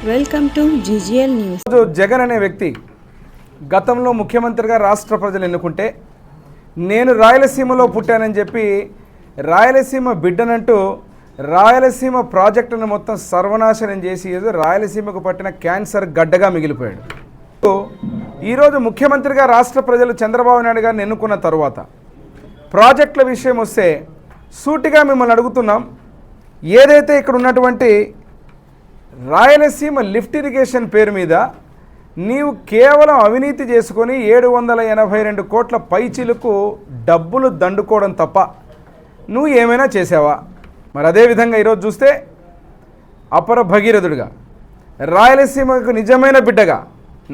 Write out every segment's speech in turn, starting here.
Welcome to GGL news. Jagan అనే వ్యక్తి గతంలో ముఖ్యమంత్రిగా రాష్ట్ర ప్రజలు ఎన్నుకుంటే నేను రాయలసీమలో పుట్టానని చెప్పి రాయలసీమ బిడ్డనంటూ రాయలసీమ ప్రాజెక్టును మొత్తం సర్వనాశనం చేసి ఏదో రాయలసీమకు పట్టిన క్యాన్సర్ గడ్డగా మిగిలిపోయాడు. ఈరోజు ముఖ్యమంత్రిగా రాష్ట్ర ప్రజలు చంద్రబాబు నాయుడు గారిని ఎన్నుకున్న తర్వాత ప్రాజెక్టుల విషయం వస్తే సూటిగా మిమ్మల్ని అడుగుతున్నాం. ఏదైతే ఇక్కడ ఉన్నటువంటి రాయలసీమ లిఫ్ట్ ఇరిగేషన్ పేరు మీద నీవు కేవలం అవినీతి చేసుకొని 782 కోట్ల పైచిలకు డబ్బులు దండుకోవడం తప్ప నువ్వు ఏమైనా చేసావా? మరి అదేవిధంగా ఈరోజు చూస్తే అపర భగీరథుడిగా రాయలసీమకు నిజమైన బిడ్డగా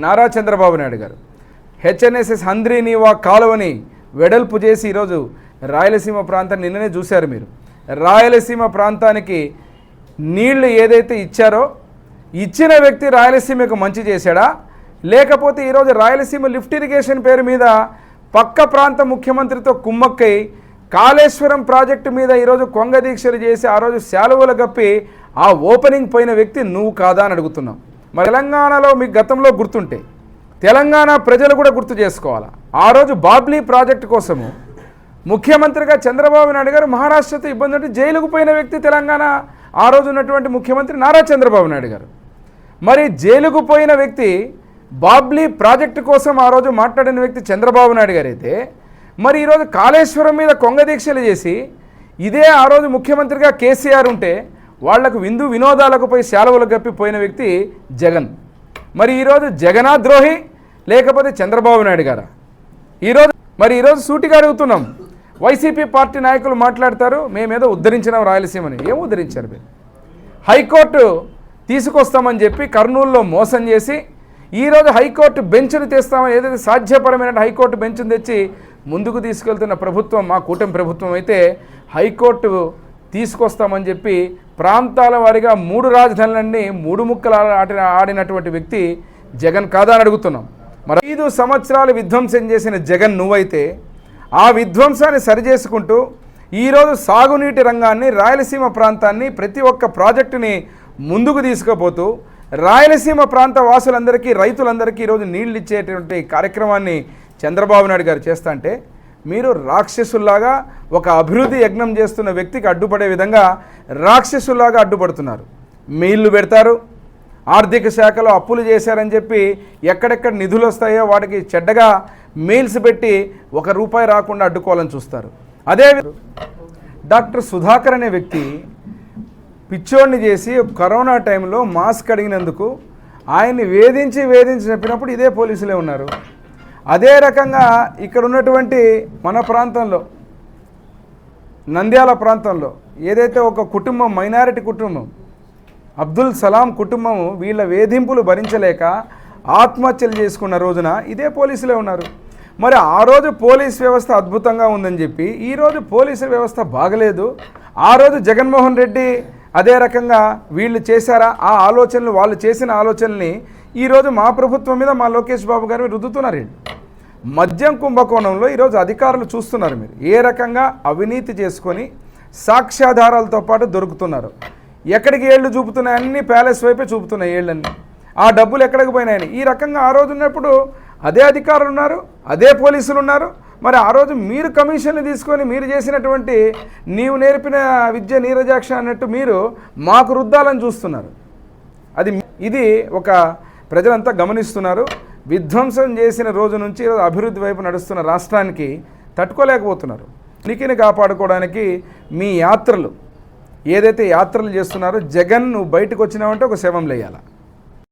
నారా చంద్రబాబు నాయుడు గారు హెచ్ఎన్ఎస్ఎస్ హంద్రీనీవా కాలువని వెడల్పు చేసి ఈరోజు రాయలసీమ ప్రాంతాన్ని నిన్ననే చూశారు మీరు. రాయలసీమ ప్రాంతానికి నీళ్లు ఏదైతే ఇచ్చారో ఇచ్చిన వ్యక్తి రాయలసీమకు మంచి చేశాడా, లేకపోతే ఈరోజు రాయలసీమ లిఫ్ట్ ఇరిగేషన్ పేరు మీద పక్క ప్రాంత ముఖ్యమంత్రితో కుమ్మక్కై కాళేశ్వరం ప్రాజెక్టు మీద ఈరోజు కొంగ దీక్షలు చేసి ఆ రోజు శాలువలు కప్పి ఆ ఓపెనింగ్ పోయిన వ్యక్తి నువ్వు కాదా అని అడుగుతున్నాం. మరి తెలంగాణలో మీకు గతంలో గుర్తుంటే తెలంగాణ ప్రజలు కూడా గుర్తు చేసుకోవాలా. ఆ రోజు బాబ్లీ ప్రాజెక్టు కోసము ముఖ్యమంత్రిగా చంద్రబాబు నాయుడు గారు మహారాష్ట్రతో ఇబ్బంది అంటే జైలుకు పోయిన వ్యక్తి తెలంగాణ ఆ రోజు ఉన్నటువంటి ముఖ్యమంత్రి నారా చంద్రబాబు నాయుడు గారు. మరి జైలుకు పోయిన వ్యక్తి బాబ్లీ ప్రాజెక్టు కోసం ఆ రోజు మాట్లాడిన వ్యక్తి చంద్రబాబు నాయుడు గారు అయితే మరి ఈరోజు కాళేశ్వరం మీద కొంగ దీక్షలు చేసి ఇదే ఆ రోజు ముఖ్యమంత్రిగా కేసీఆర్ ఉంటే వాళ్లకు విందు వినోదాలకు పోయి శాలువలు గప్పిపోయిన వ్యక్తి జగన్. మరి ఈరోజు జగనా ద్రోహి లేకపోతే చంద్రబాబు నాయుడు గారా? ఈరోజు సూటిగా అడుగుతున్నాం. వైసీపీ పార్టీ నాయకులు మాట్లాడతారు మేమేదో ఉద్ధరించినాం రాయలసీమని. ఏం ఉద్ధరించారు మీరు? హైకోర్టు తీసుకొస్తామని చెప్పి కర్నూలులో మోసం చేసి ఈరోజు హైకోర్టు బెంచ్ను తెస్తామని ఏదైతే సాధ్యపరమైన హైకోర్టు బెంచ్ను తెచ్చి ముందుకు తీసుకెళ్తున్న ప్రభుత్వం మా కూటమి ప్రభుత్వం అయితే హైకోర్టు తీసుకొస్తామని చెప్పి ప్రాంతాల వారిగా 3 రాజధానులన్నీ 3 ముక్కలు ఆడినటువంటి వ్యక్తి జగన్ కాదా అని అడుగుతున్నాం. మరి 5 సంవత్సరాలు విధ్వంసం చేసిన జగన్ నువ్వైతే ఆ విధ్వంసాన్ని సరిచేసుకుంటూ ఈరోజు సాగునీటి రంగాన్ని రాయలసీమ ప్రాంతాన్ని ప్రతి ఒక్క ప్రాజెక్టుని ముందుకు తీసుకుపోతూ రాయలసీమ ప్రాంత వాసులందరికీ రైతులందరికీ ఈరోజు నీళ్ళు ఇచ్చేటువంటి కార్యక్రమాన్ని చంద్రబాబు నాయుడు గారు చేస్తా అంటే మీరు రాక్షసుల్లాగా ఒక అభివృద్ధి యజ్ఞం చేస్తున్న వ్యక్తికి అడ్డుపడే విధంగా రాక్షసుల్లాగా అడ్డుపడుతున్నారు. మెయిల్లు పెడతారు, ఆర్థిక శాఖలో అప్పులు చేశారని చెప్పి ఎక్కడెక్కడ నిధులు వస్తాయో వాటికి చెడ్డగా మెయిల్స్ పెట్టి ₹1 రాకుండా అడ్డుకోవాలని చూస్తారు. అదే డాక్టర్ సుధాకర్ అనే వ్యక్తి పిచ్చోడిని చేసి కరోనా టైంలో మాస్క్ అడిగినందుకు ఆయన్ని వేధించి చెప్పినప్పుడు ఇదే పోలీసులే ఉన్నారు. అదే రకంగా ఇక్కడ ఉన్నటువంటి మన ప్రాంతంలో నంద్యాల ప్రాంతంలో ఏదైతే ఒక కుటుంబం మైనారిటీ కుటుంబం అబ్దుల్ సలాం కుటుంబం వీళ్ళ వేధింపులు భరించలేక ఆత్మహత్యలు చేసుకున్న రోజున ఇదే పోలీసులే ఉన్నారు. మరి ఆ రోజు పోలీస్ వ్యవస్థ అద్భుతంగా ఉందని చెప్పి ఈరోజు పోలీసు వ్యవస్థ బాగలేదు. ఆ రోజు జగన్మోహన్ రెడ్డి అదే రకంగా వీళ్ళు చేశారా ఆ ఆలోచనలు వాళ్ళు చేసిన ఆలోచనల్ని ఈరోజు మా ప్రభుత్వం మీద మా లోకేష్ బాబు గారు రుద్దుతున్నారు. మద్యం కుంభకోణంలో ఈరోజు అధికారులు చూస్తున్నారు మీరు ఏ రకంగా అవినీతి చేసుకొని సాక్ష్యాధారాలతో పాటు దొరుకుతున్నారు. ఎక్కడికి ఏళ్ళు చూపుతున్నాయి అన్నీ ప్యాలెస్ వైపే చూపుతున్నాయి ఏళ్ళన్నీ. ఆ డబ్బులు ఎక్కడికి పోయినాయని ఈ రకంగా ఆ రోజు ఉన్నప్పుడు అదే అధికారులు ఉన్నారు, అదే పోలీసులు ఉన్నారు. మరి ఆ రోజు మీరు కమిషన్లు తీసుకొని మీరు చేసినటువంటి నీవు నేర్పిన విద్య నీరజాక్ష అన్నట్టు మీరు మాకు రుద్దాలని చూస్తున్నారు. ఇది ఒక ప్రజలంతా గమనిస్తున్నారు. విధ్వంసం చేసిన రోజు నుంచి అభివృద్ధి వైపు నడుస్తున్న రాష్ట్రానికి తట్టుకోలేకపోతున్నారు. ఉనికిని కాపాడుకోవడానికి మీ యాత్రలు ఏదైతే యాత్రలు చేస్తున్నారో జగన్ నువ్వు బయటకు వచ్చినావంటే ఒక శవం లేయాల.